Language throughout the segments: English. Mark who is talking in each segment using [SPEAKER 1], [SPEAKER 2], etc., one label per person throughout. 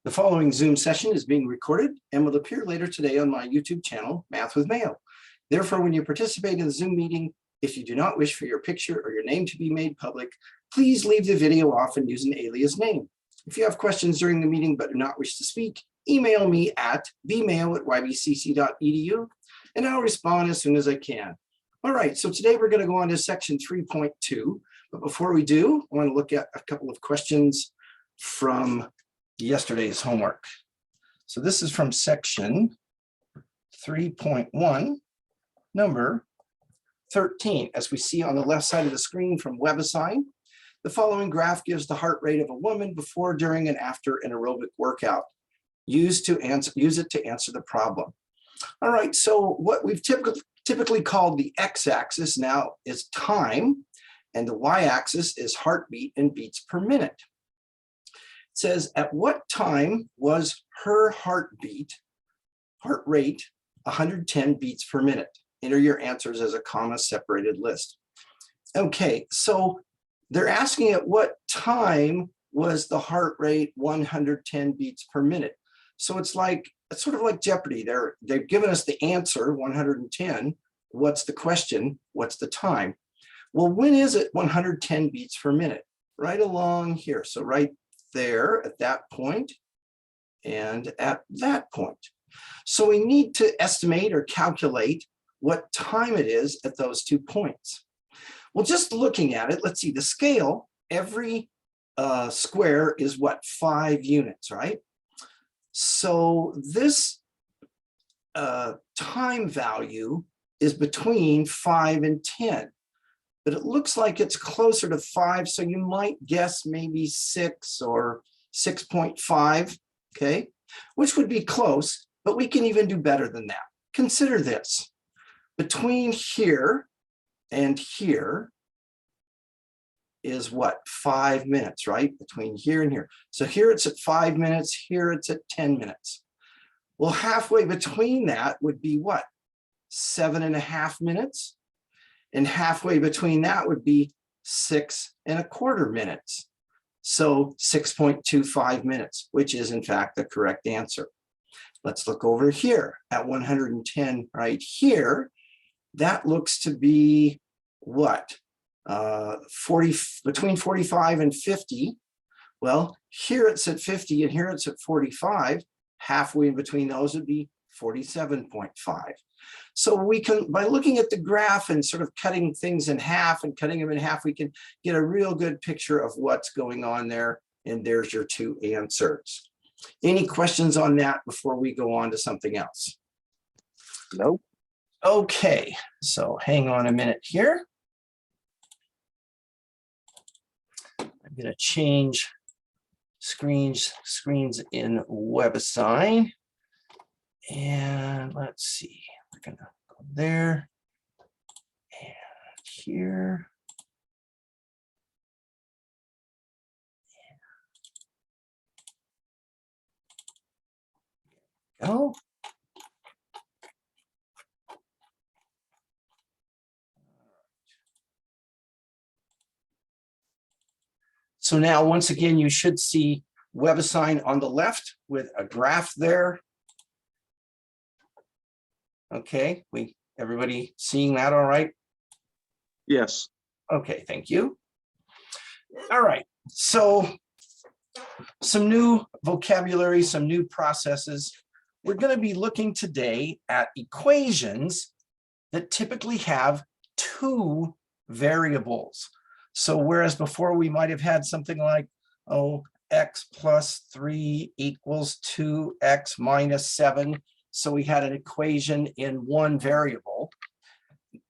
[SPEAKER 1] The following Zoom session is being recorded and will appear later today on my YouTube channel, Math with Mayo. Therefore, when you participate in the Zoom meeting, if you do not wish for your picture or your name to be made public, please leave the video off and use an alias name. If you have questions during the meeting but do not wish to speak, email me at bmayo@ybcc.edu and I'll respond as soon as I can. All right, so today we're going to go on to section 3.2. But before we do, I want to look at a couple of questions from yesterday's homework. So this is from section 3.1, number 13. As we see on the left side of the screen from WebAssign, the following graph gives the heart rate of a woman before, during, and after an aerobic workout. Use it to answer the problem. All right, so what we've typically called the x-axis now is time, and the y-axis is heartbeat in beats per minute. It says, at what time was her heart rate 110 beats per minute? Enter your answers as a comma-separated list. Okay, so they're asking at what time was the heart rate 110 beats per minute? So it's sort of like Jeopardy. They've given us the answer, 110. What's the question? What's the time? Well, when is it 110 beats per minute? Right along here. So right there at that point and at that point. So we need to estimate or calculate what time it is at those 2 points. Well, just looking at it, let's see, the scale, every square is what, 5 units, right? So this time value is between 5 and 10. But it looks like it's closer to 5, so you might guess maybe 6 or 6.5, okay? Which would be close, but we can even do better than that. Consider this. Between here and here is what? 5 minutes, right? Between here and here. So here it's at 5 minutes, here it's at 10 minutes. Well, halfway between that would be what? 7.5 minutes. And halfway between that would be 6.25 minutes. So 6.25 minutes, which is in fact the correct answer. Let's look over here at 110 right here. That looks to be what? Between 45 and 50. Well, here it's at 50 and here it's at 45. Halfway in between those would be 47.5. So we can, by looking at the graph and sort of cutting things in half and cutting them in half, we can get a real good picture of what's going on there. And there's your 2 answers. Any questions on that before we go on to something else?
[SPEAKER 2] Nope.
[SPEAKER 1] Okay, so hang on a minute here. I'm going to change screens in WebAssign. And let's see, we're going to go there and here. Go. So now, once again, you should see WebAssign on the left with a graph there. Okay, everybody seeing that all right?
[SPEAKER 2] Yes.
[SPEAKER 1] Okay, thank you. All right, so some new vocabulary, some new processes. We're going to be looking today at equations that typically have 2 variables. So whereas before we might have had something like, x plus 3 equals 2x minus 7. So we had an equation in one variable,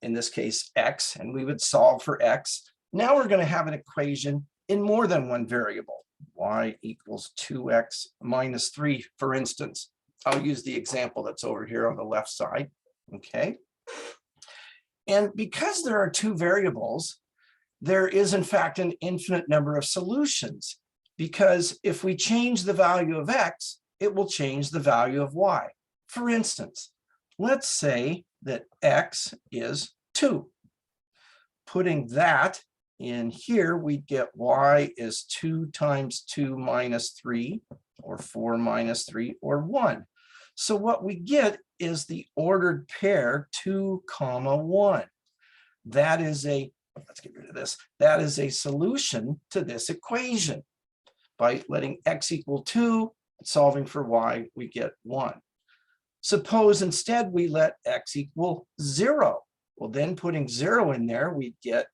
[SPEAKER 1] in this case, x, and we would solve for x. Now we're going to have an equation in more than one variable, y equals 2x minus 3, for instance. I'll use the example that's over here on the left side, okay? And because there are 2 variables, there is in fact an infinite number of solutions, because if we change the value of x, it will change the value of y. For instance, let's say that x is 2. Putting that in here, we'd get y is 2 times 2 minus 3 or 4 minus 3, or 1. So what we get is the ordered pair 2, 1. That is a, let's get rid of this, that is a solution to this equation. By letting x equal 2, solving for y, we get 1. Suppose instead we let x equal 0. Well, then putting 0 in there, we get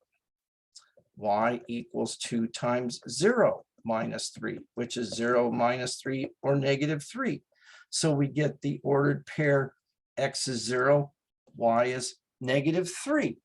[SPEAKER 1] y equals 2 times 0 minus 3, which is 0 minus 3, or negative 3. So we get the ordered pair x is 0, y is negative 3.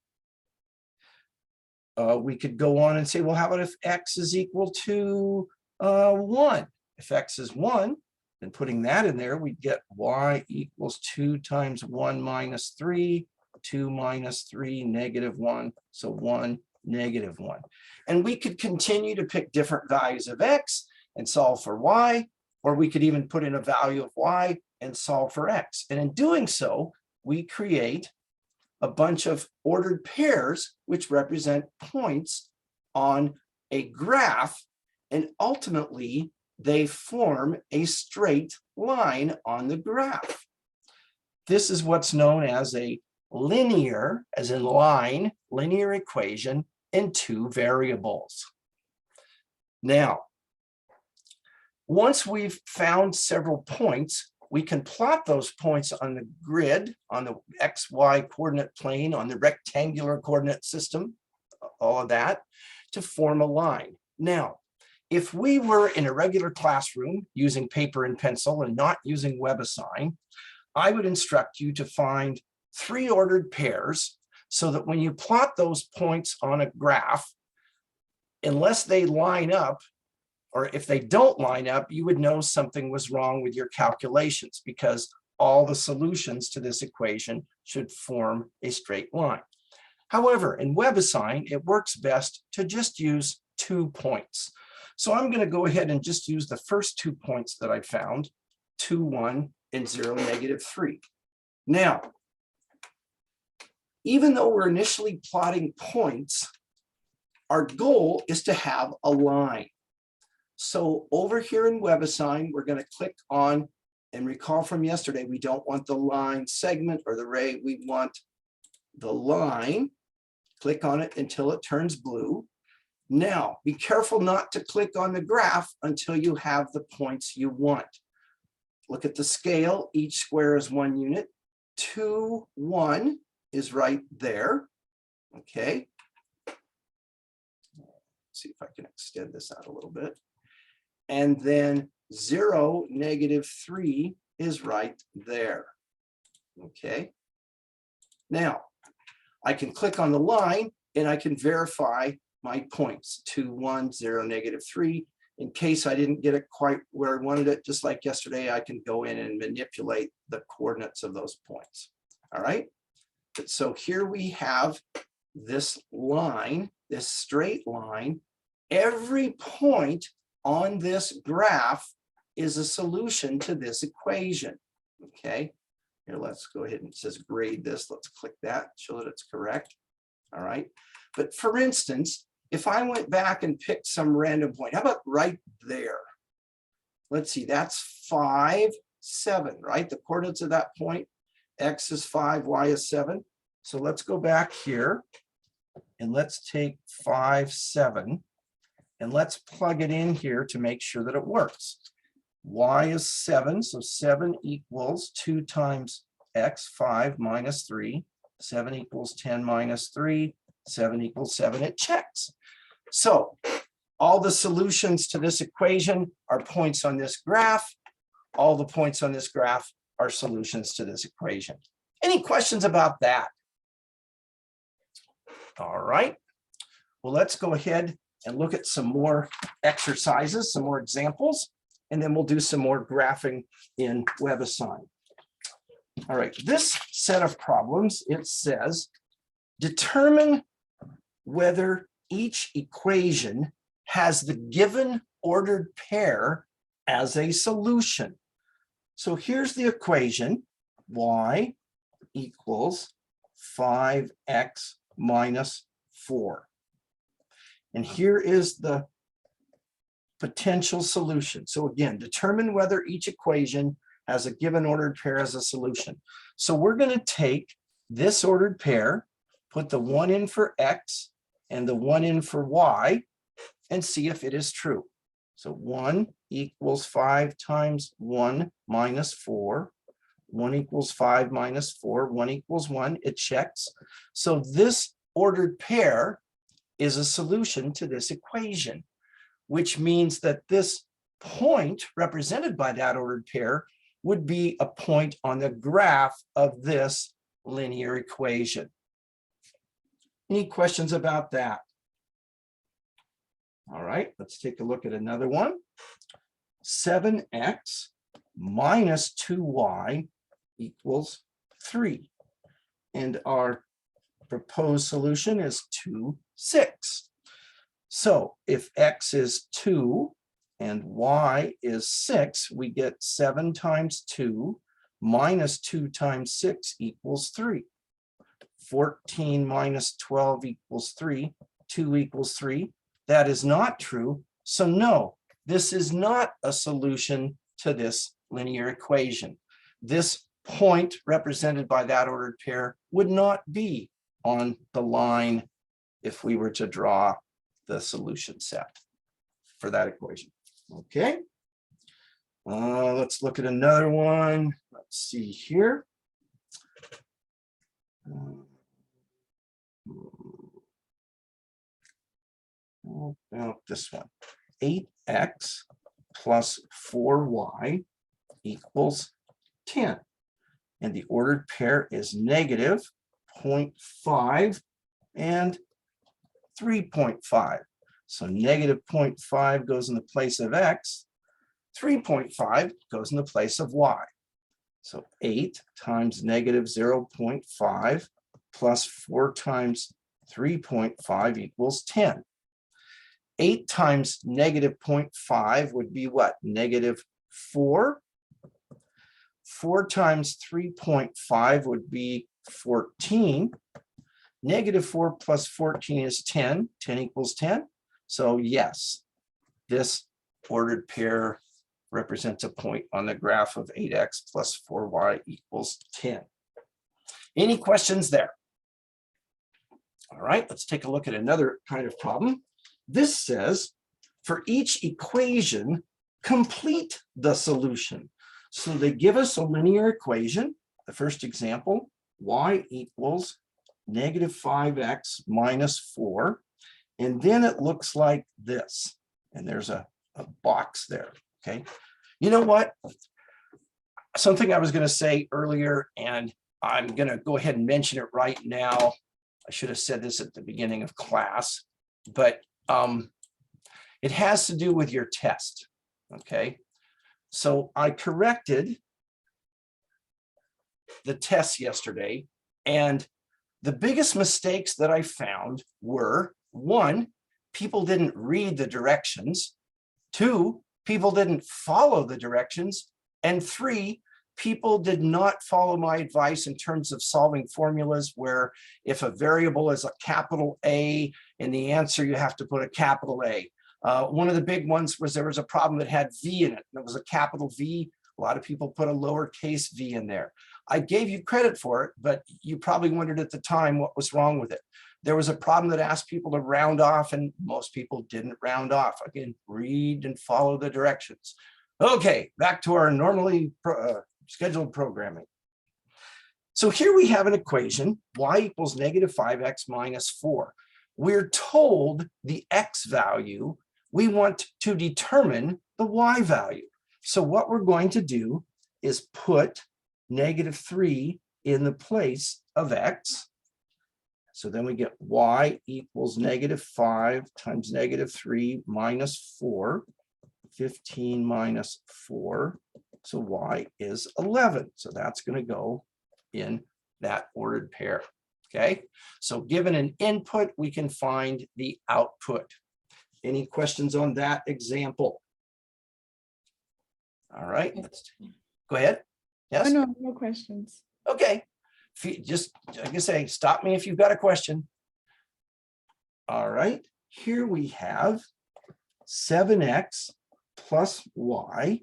[SPEAKER 1] We could go on and say, well, how about if x is equal to 1? If x is 1, then putting that in there, we get y equals 2 times 1 minus 3, 2 minus 3, negative 1, so 1, negative 1. And we could continue to pick different values of x and solve for y, or we could even put in a value of y and solve for x. And in doing so, we create a bunch of ordered pairs which represent points on a graph, and ultimately they form a straight line on the graph. This is what's known as a linear, as in line, linear equation in 2 variables. Now, once we've found several points, we can plot those points on the grid, on the XY coordinate plane, on the rectangular coordinate system, all of that, to form a line. Now, if we were in a regular classroom using paper and pencil and not using WebAssign, I would instruct you to find 3 ordered pairs so that when you plot those points on a graph, unless they line up, or if they don't line up, you would know something was wrong with your calculations, because all the solutions to this equation should form a straight line. However, in WebAssign, it works best to just use 2 points. So I'm going to go ahead and just use the first 2 points that I found, 2, 1, and 0, negative 3. Now, even though we're initially plotting points, our goal is to have a line. So over here in WebAssign, we're going to click on, and recall from yesterday, we don't want the line segment or the ray, we want the line. Click on it until it turns blue. Now, be careful not to click on the graph until you have the points you want. Look at the scale, each square is 1 unit. 2, 1 is right there, okay. Let's see if I can extend this out a little bit. And then 0, negative 3 is right there, okay. Now, I can click on the line and I can verify my points, 2, 1, 0, negative 3. In case I didn't get it quite where I wanted it, just like yesterday, I can go in and manipulate the coordinates of those points. All right. So here we have this line, this straight line. Every point on this graph is a solution to this equation. Okay. Here, let's go ahead and it says grade this. Let's click that, show that it's correct. All right. But for instance, if I went back and picked some random point, how about right there? Let's see, that's 5, 7, right? The coordinates of that point, x is 5, y is 7. So let's go back here and let's take 5, 7, and let's plug it in here to make sure that it works. Y is 7, so 7 equals 2 times x, 5 minus 3. 7 equals 10 minus 3. 7 equals 7, it checks. So all the solutions to this equation are points on this graph. All the points on this graph are solutions to this equation. Any questions about that? All right. Well, let's go ahead and look at some more exercises, some more examples, and then we'll do some more graphing in WebAssign. All right, this set of problems, it says, determine whether each equation has the given ordered pair as a solution. So here's the equation, y equals 5x minus 4. And here is the potential solution. So again, determine whether each equation has a given ordered pair as a solution. So we're going to take this ordered pair, put the 1 in for X and the 1 in for Y, and see if it is true. So 1 equals 5 times 1 minus 4. 1 equals 5 minus 4. 1 equals 1. It checks. So this ordered pair is a solution to this equation, which means that this point represented by that ordered pair would be a point on the graph of this linear equation. Any questions about that? All right, let's take a look at another one. 7x minus 2y equals 3. And our proposed solution is 2, 6. So if x is 2 and y is 6, we get 7 times 2 minus 2 times 6 equals 3. 14 minus 12 equals 3. 2 equals 3. That is not true. So no, this is not a solution to this linear equation. This point represented by that ordered pair would not be on the line if we were to draw the solution set for that equation. Okay. Let's look at another one. Let's see here. About this one. 8x plus 4y equals 10. And the ordered pair is negative 0.5 and 3.5. So negative 0.5 goes in the place of x. 3.5 goes in the place of y. So 8 times negative 0.5 plus 4 times 3.5 equals 10. 8 times negative 0.5 would be what? Negative 4. 4 times 3.5 would be 14. Negative 4 plus 14 is 10. 10 equals 10. So yes, this ordered pair represents a point on the graph of 8x plus 4y equals 10. Any questions there? All right, let's take a look at another kind of problem. This says, for each equation, complete the solution. So they give us a linear equation. The first example, y equals negative 5x minus 4. And then it looks like this. And there's a box there, okay? You know what? Something I was going to say earlier, and I'm going to go ahead and mention it right now. I should have said this at the beginning of class, but it has to do with your test, okay? So I corrected the test yesterday, and the biggest mistakes that I found were, 1, people didn't read the directions, 2, people didn't follow the directions, and 3, people did not follow my advice in terms of solving formulas where if a variable is a capital A in the answer, you have to put a capital A. One of the big ones was there was a problem that had V in it, and it was a capital V. A lot of people put a lowercase v in there. I gave you credit for it, but you probably wondered at the time what was wrong with it. There was a problem that asked people to round off, and most people didn't round off. Again, read and follow the directions. Okay, back to our normally scheduled programming. So here we have an equation, y equals negative 5x minus 4. We're told the x value. We want to determine the y value. So what we're going to do is put negative 3 in the place of x. So then we get y equals negative 5 times negative 3 minus 4. 15 minus 4. So y is 11. So that's going to go in that ordered pair. Okay. So given an input, we can find the output. Any questions on that example? All right. Let's go ahead. Yes.
[SPEAKER 3] Oh, no, no questions.
[SPEAKER 1] Okay. Just, like I say, stop me if you've got a question. All right. Here we have 7x plus y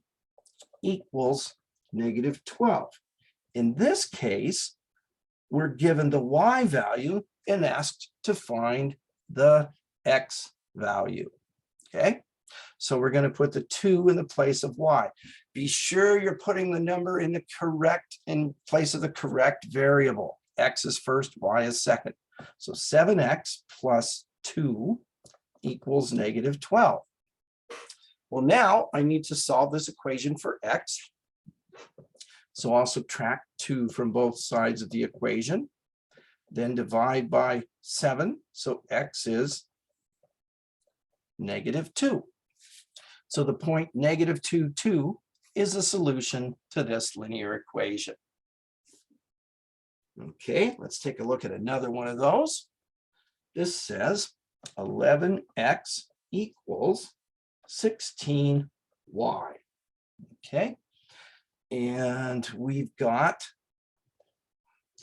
[SPEAKER 1] equals negative 12. In this case, we're given the y value and asked to find the x value. Okay, so we're going to put the 2 in the place of y. Be sure you're putting the number in place of the correct variable. X is first, y is second. So 7x plus 2 equals negative 12. Well, now I need to solve this equation for x. So I'll subtract 2 from both sides of the equation, then divide by 7. So x is negative 2. So the point negative 2, 2 is the solution to this linear equation. Okay, let's take a look at another one of those. This says 11x equals 16y. Okay, and we've got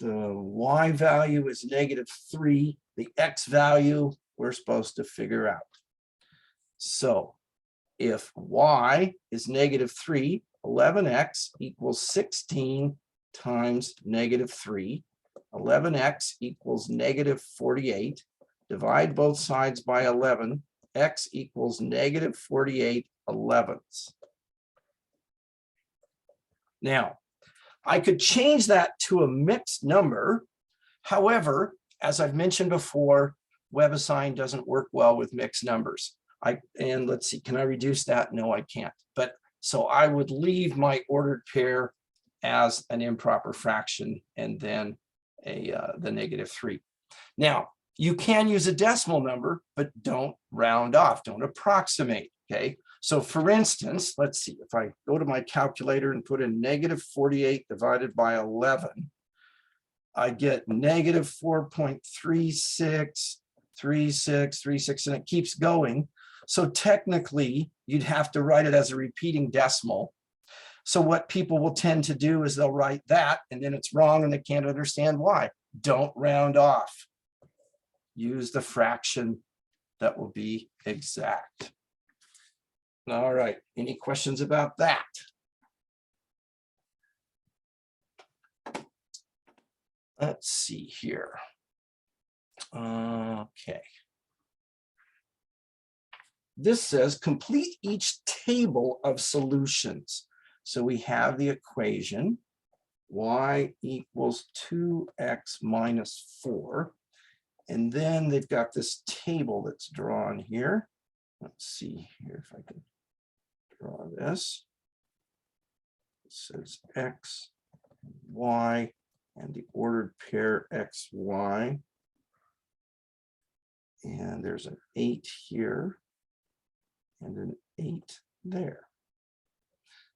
[SPEAKER 1] the y value is negative 3. The x value we're supposed to figure out. So if y is negative 3, 11x equals 16 times negative 3. 11x equals negative 48. Divide both sides by 11. X equals negative 48 elevenths. Now, I could change that to a mixed number. However, as I've mentioned before, WebAssign doesn't work well with mixed numbers. And let's see, can I reduce that? No, I can't. But so I would leave my ordered pair as an improper fraction and then the negative 3. Now, you can use a decimal number, but don't round off, don't approximate, okay? So for instance, let's see, if I go to my calculator and put in negative 48 divided by 11, I get negative 4.363636, and it keeps going. So technically, you'd have to write it as a repeating decimal. So what people will tend to do is they'll write that, and then it's wrong, and they can't understand why. Don't round off. Use the fraction that will be exact. All right, any questions about that? Let's see here. Okay. This says complete each table of solutions. So we have the equation y equals 2x minus 4. And then they've got this table that's drawn here. Let's see here if I can draw this. It says x, y, and the ordered pair x, y. And there's an 8 here and an 8 there.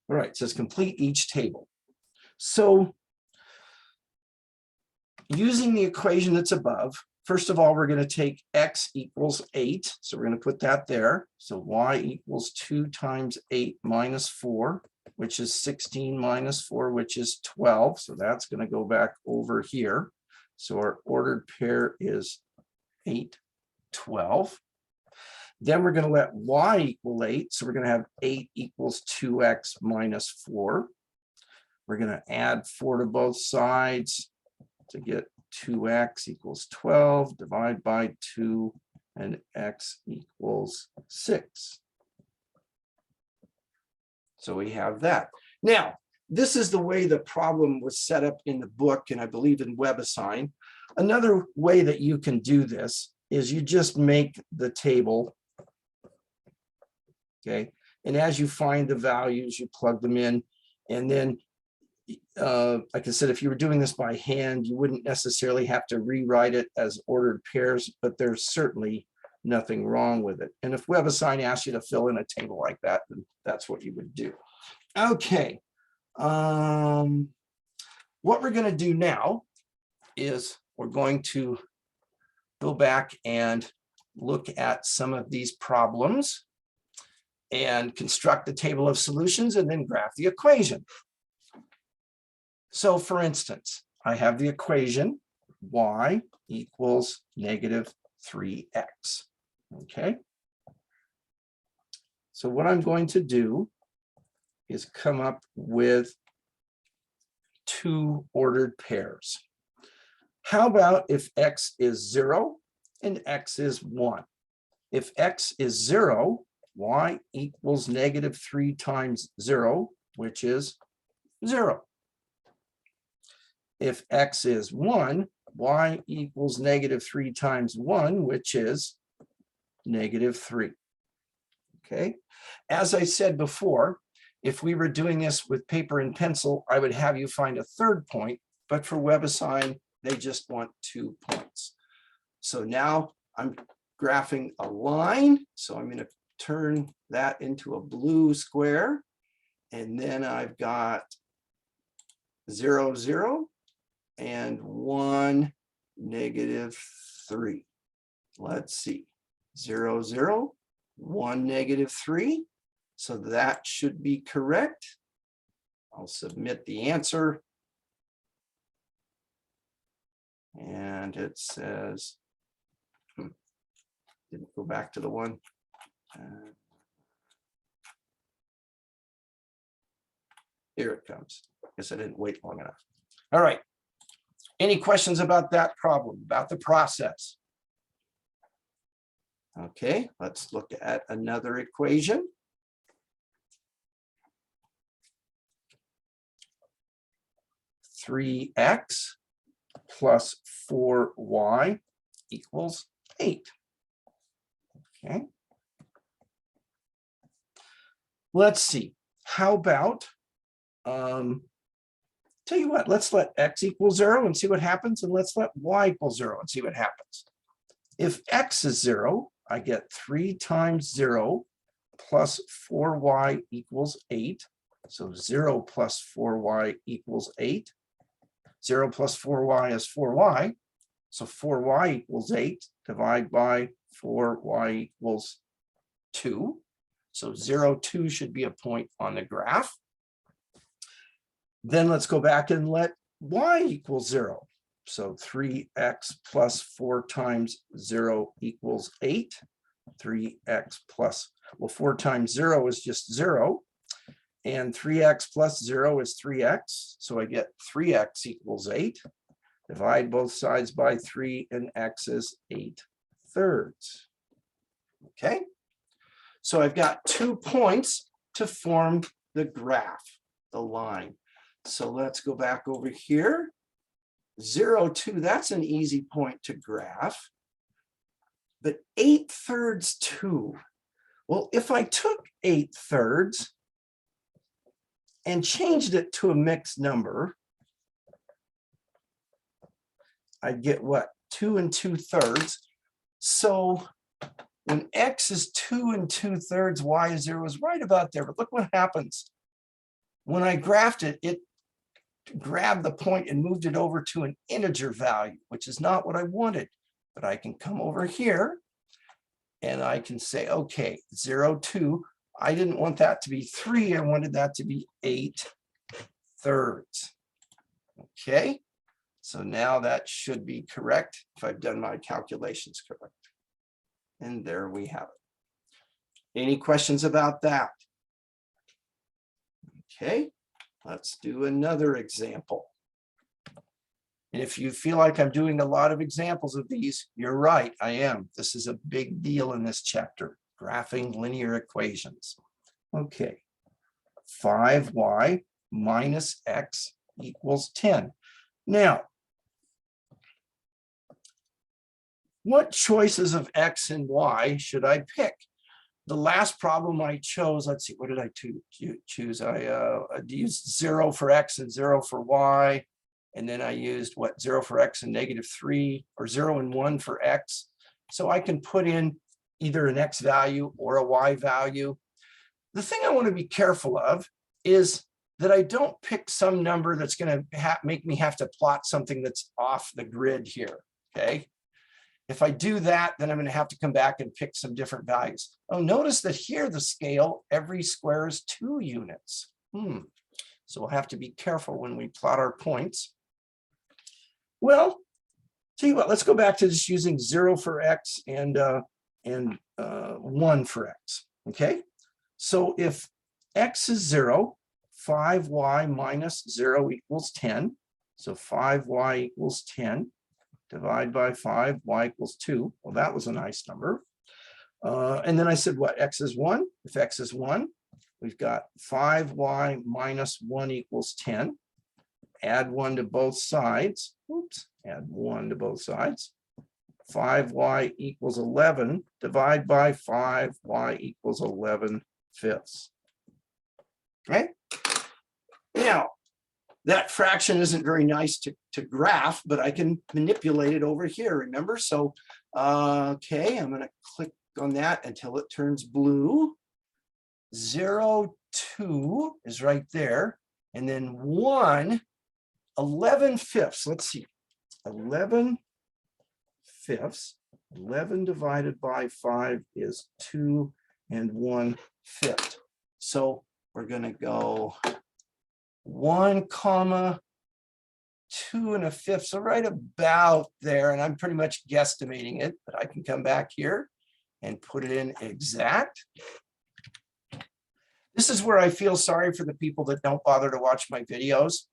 [SPEAKER 1] All right, it says complete each table. So using the equation that's above, first of all, we're going to take x equals 8. So we're going to put that there. So y equals 2 times 8 minus 4, which is 16 minus 4, which is 12. So that's going to go back over here. So our ordered pair is 8, 12. Then we're going to let y equal 8. So we're going to have 8 equals 2x minus 4. We're going to add 4 to both sides to get 2x equals 12, divide by 2, and x equals 6. So we have that. Now, this is the way the problem was set up in the book, and I believe in WebAssign. Another way that you can do this is you just make the table, okay? And as you find the values, you plug them in, and then like I said, if you were doing this by hand, you wouldn't necessarily have to rewrite it as ordered pairs, but there's certainly nothing wrong with it. And if WebAssign asks you to fill in a table like that, then that's what you would do. Okay. What we're going to do now is we're going to go back and look at some of these problems and construct the table of solutions and then graph the equation. So for instance, I have the equation y equals negative 3x, okay? So what I'm going to do is come up with two ordered pairs. How about if x is 0 and x is 1? If x is 0, y equals -3 times 0, which is 0. If x is 1, y equals -3 times 1, which is -3. Okay. As I said before, if we were doing this with paper and pencil, I would have you find a third point, but for WebAssign, they just want 2 points. So now I'm graphing a line. So I'm going to turn that into a blue square. And then I've got 0, 0, and 1, -3. Let's see. 0, 0, 1, -3. So that should be correct. I'll submit the answer. And it says, didn't go back to the one. Here it comes. Guess I didn't wait long enough. All right. Any questions about that problem, about the process? Okay, let's look at another equation. (3x plus 4y equals 8). Okay. Let's see. How about, tell you what, let's let x equal 0 and see what happens, and let's let y equal 0 and see what happens. If x is 0, I get 3 times 0 plus 4y equals 8. So 0 plus 4y equals 8. 0 plus 4y is 4y. So 4y equals 8. Divide by 4y equals 2. So 0, 2 should be a point on the graph. Then let's go back and let y equal 0. So 3x plus 4 times 0 equals 8. 3x plus, well, 4 times 0 is just 0. And 3x plus 0 is 3x. So I get 3x equals 8. Divide both sides by 3, and x is 8/3. Okay. So I've got 2 points to form the graph, the line. So let's go back over here. 0, 2, that's an easy point to graph. But 8/3 2. Well, if I took 8/3 and changed it to a mixed number, I'd get what? 2 2/3. So when x is 2 2/3, y is 0 is right about there. But look what happens. When I graphed it, it grabbed the point and moved it over to an integer value, which is not what I wanted. But I can come over here and I can say, okay, 0, 2. I didn't want that to be 3. I wanted that to be 8/3. Okay. So now that should be correct if I've done my calculations correct. And there we have it. Any questions about that? Okay, let's do another example. And if you feel like I'm doing a lot of examples of these, you're right, I am. This is a big deal in this chapter, graphing linear equations. Okay, 5y minus x equals 10. Now, what choices of x and y should I pick? The last problem I chose, let's see, what did I choose? I used 0 for x and 0 for y. And then I used what, 0 for x and -3, or 0 and 1 for x. So I can put in either an x value or a y value. The thing I want to be careful of is that I don't pick some number that's going to make me have to plot something that's off the grid here, okay? If I do that, then I'm going to have to come back and pick some different values. Oh, notice that here the scale, every square is 2 units. So we'll have to be careful when we plot our points. Well, tell you what, let's go back to just using 0 for x and 1 for x, okay? So if x is 0, 5y minus 0 equals 10. So 5y equals 10. Divide by 5, y equals 2. Well, that was a nice number. And then I said, what, x is 1? If x is 1, we've got 5y minus 1 equals 10. Add 1 to both sides. Oops, add 1 to both sides. 5y equals 11. Divide by 5, y equals 11/5. Right? Now, that fraction isn't very nice to graph, but I can manipulate it over here, remember? So, okay, I'm going to click on that until it turns blue. 0, 2 is right there. And then 1, 11/5. Let's see. 11/5. 11 divided by 5 is 2 1/5. So we're going to go 1, 2 1/5. So right about there. And I'm pretty much guesstimating it, but I can come back here and put it in exact. This is where I feel sorry for the people that don't bother to watch my videos,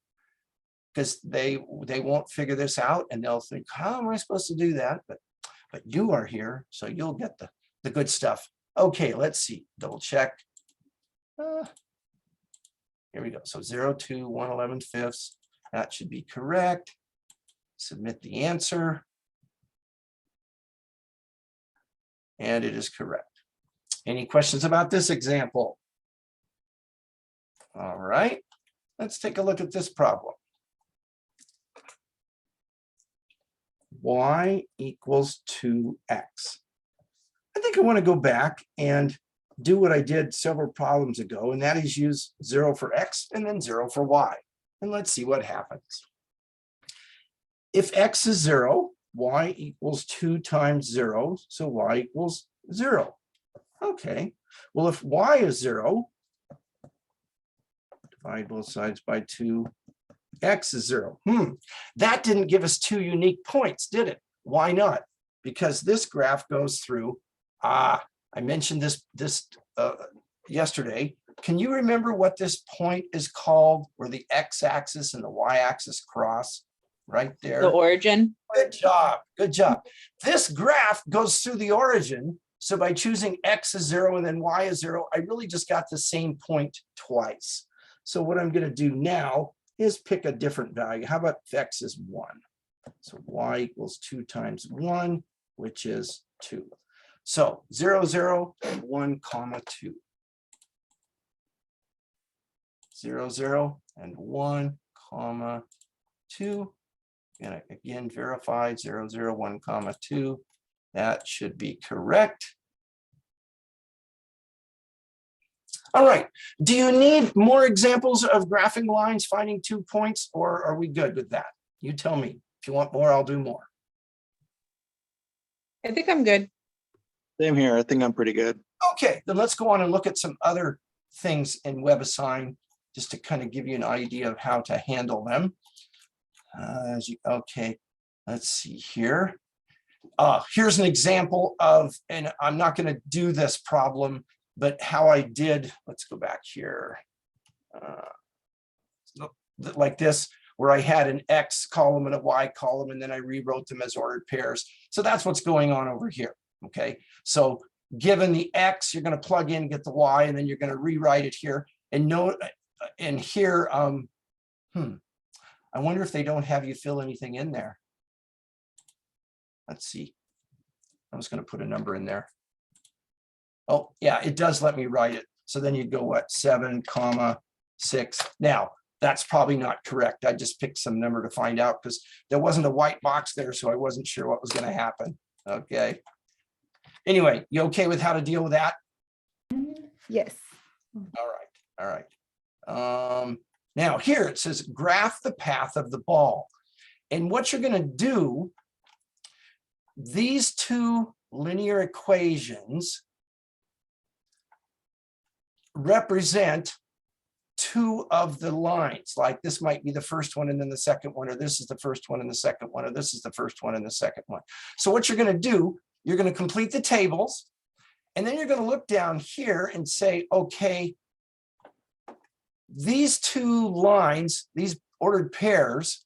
[SPEAKER 1] because they won't figure this out and they'll think, how am I supposed to do that? But you are here, so you'll get the good stuff. Okay, let's see, double check. Here we go. So 0, 2, 1 11/5. That should be correct. Submit the answer. And it is correct. Any questions about this example? All right, let's take a look at this problem. Y equals 2x. I think I want to go back and do what I did several problems ago, and that is use 0 for x and then 0 for y. And let's see what happens. If x is 0, y equals 2 times 0, so y equals 0. Okay, well, if y is 0, divide both sides by 2, x is 0. That didn't give us two unique points, did it? Why not? Because this graph goes through, I mentioned this yesterday. Can you remember what this point is called, where the x-axis and the y-axis cross? Right there.
[SPEAKER 3] The origin.
[SPEAKER 1] Good job. Good job. This graph goes through the origin. So by choosing x is 0 and then y is 0, I really just got the same point twice. So what I'm going to do now is pick a different value. How about if x is 1? So y equals 2 times 1, which is 2. So 0, 0, and 1, 2. 0, 0, and 1, 2. And again, verify 0, 0, 1, 2. That should be correct. All right. Do you need more examples of graphing lines, finding 2 points, or are we good with that? You tell me. If you want more, I'll do more.
[SPEAKER 3] I think I'm good.
[SPEAKER 2] Same here. I think I'm pretty good.
[SPEAKER 1] Okay, then let's go on and look at some other things in WebAssign, just to kind of give you an idea of how to handle them. Okay, let's see here. Here's an example of, and I'm not going to do this problem, but how I did, let's go back here. Like this, where I had an X column and a Y column, and then I rewrote them as ordered pairs. So that's what's going on over here, okay? So given the X, you're going to plug in, get the Y, and then you're going to rewrite it here. And note, and here, I wonder if they don't have you fill anything in there. Let's see. I was going to put a number in there. Oh, yeah, it does let me write it. So then you go, what, 7, 6. Now, that's probably not correct. I just picked some number to find out because there wasn't a white box there, so I wasn't sure what was going to happen. Okay. Anyway, you okay with how to deal with that?
[SPEAKER 4] Yes.
[SPEAKER 1] All right. All right. Now here it says graph the path of the ball. And what you're going to do, these two linear equations represent two of the lines. Like this might be the first one and then the second one, or this is the first one and the second one, or this is the first one and the second one. So what you're going to do, you're going to complete the tables, And then you're going to look down here and say, okay, these two lines, these ordered pairs,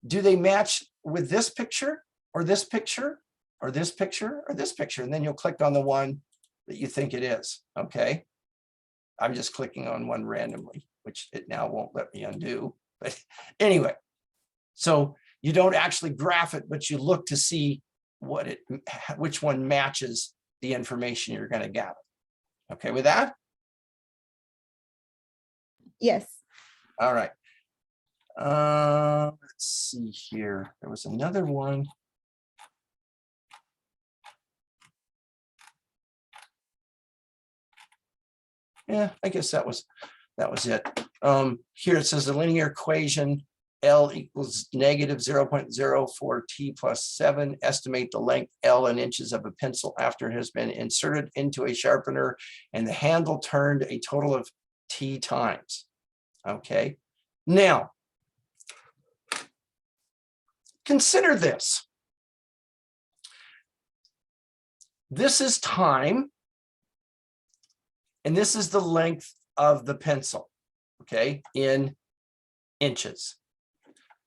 [SPEAKER 1] do they match with this picture or this picture or this picture or this picture? And then you'll click on the one that you think it is. Okay. I'm just clicking on one randomly, which it now won't let me undo. But anyway, so you don't actually graph it, but you look to see which one matches the information you're going to gather. Okay with that?
[SPEAKER 4] Yes.
[SPEAKER 1] All right. Let's see here. There was another one. Yeah, I guess that was it. Here it says the linear equation L equals negative 0.04 t plus 7. Estimate the length L in inches of a pencil after it has been inserted into a sharpener and the handle turned a total of t times. Okay. Now, consider this. This is time, and this is the length of the pencil, okay, in inches.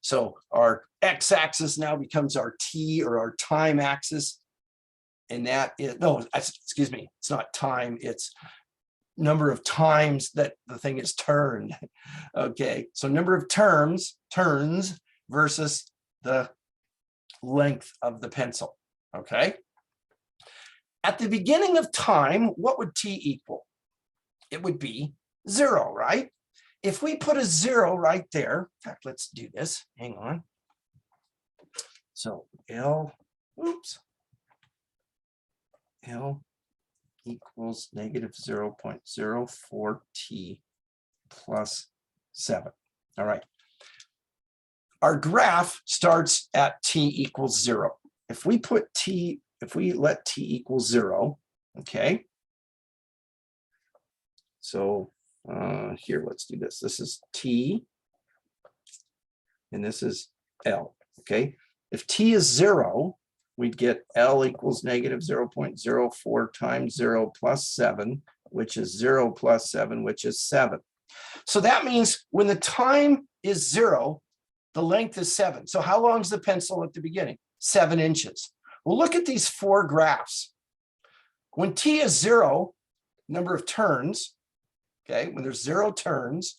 [SPEAKER 1] So our x-axis now becomes our t or our time axis, and that is, no, excuse me, it's not time, it's number of times that the thing is turned. Okay, so number of turns versus the length of the pencil. Okay, at the beginning of time, what would t equal? It would be 0, right? If we put a 0 right there, in fact, let's do this. Hang on. So L equals negative 0.04 t plus 7. All right. Our graph starts at t equals 0. If we let t equal 0, okay. So here, let's do this. This is t, and this is L, okay? If t is 0, we'd get L equals negative 0.04 times 0 plus 7, which is 0 plus 7, which is 7. So that means when the time is 0, the length is 7. So how long is the pencil at the beginning? 7 inches. Well, look at these 4 graphs. When t is 0, number of turns, okay, when there's 0 turns,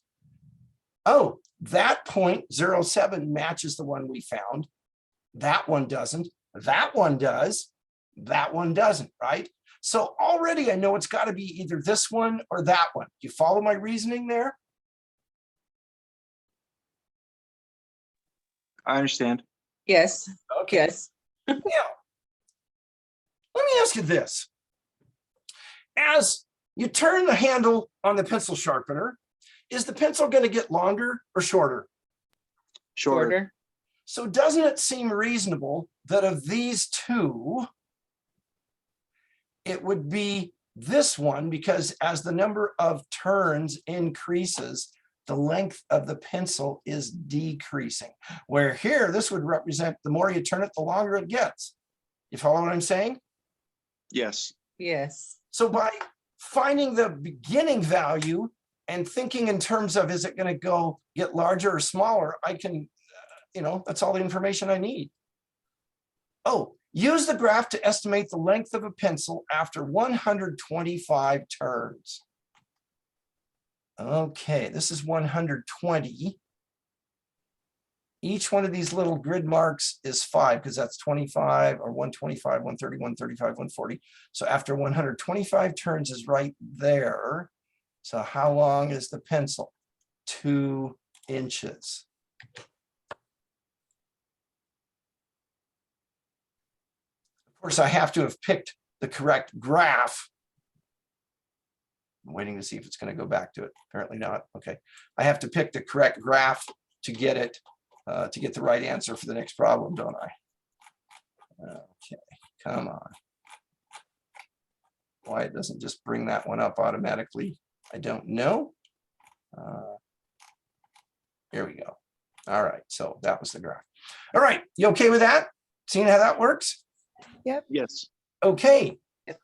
[SPEAKER 1] oh, that 0.07 matches the one we found. That one doesn't. That one does. That one doesn't, right? So already I know it's got to be either this one or that one. Do you follow my reasoning there?
[SPEAKER 2] I understand.
[SPEAKER 3] Yes.
[SPEAKER 1] Okay.
[SPEAKER 3] Yes.
[SPEAKER 1] Now, let me ask you this. As you turn the handle on the pencil sharpener, is the pencil going to get longer or shorter?
[SPEAKER 2] Shorter.
[SPEAKER 1] So doesn't it seem reasonable that of these two, it would be this one, because as the number of turns increases, the length of the pencil is decreasing. Where here, this would represent the more you turn it, the longer it gets. You follow what I'm saying?
[SPEAKER 2] Yes.
[SPEAKER 3] Yes.
[SPEAKER 1] So by finding the beginning value and thinking in terms of, is it going to get larger or smaller, I can, that's all the information I need. Oh, use the graph to estimate the length of a pencil after 125 turns. Okay, this is 120. Each one of these little grid marks is 5, because that's 25 or 125, 130, 135, 140. So after 125 turns is right there. So how long is the pencil? 2 inches. Of course, I have to have picked the correct graph. I'm waiting to see if it's going to go back to it. Apparently not. Okay. I have to pick the correct graph to get it, to get the right answer for the next problem, don't I? Okay, come on. Why it doesn't just bring that one up automatically, I don't know. Here we go. All right, so that was the graph. All right, you okay with that? Seeing how that works?
[SPEAKER 2] Yes.
[SPEAKER 1] Okay,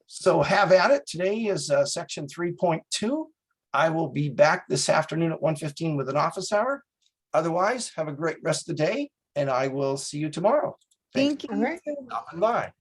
[SPEAKER 1] So have at it. Today is section 3.2. I will be back this afternoon at 1:15 with an office hour. Otherwise, have a great rest of the day, and I will see you tomorrow. Thanks
[SPEAKER 4] Thank
[SPEAKER 1] for
[SPEAKER 4] you.
[SPEAKER 3] All right.
[SPEAKER 1] stopping by.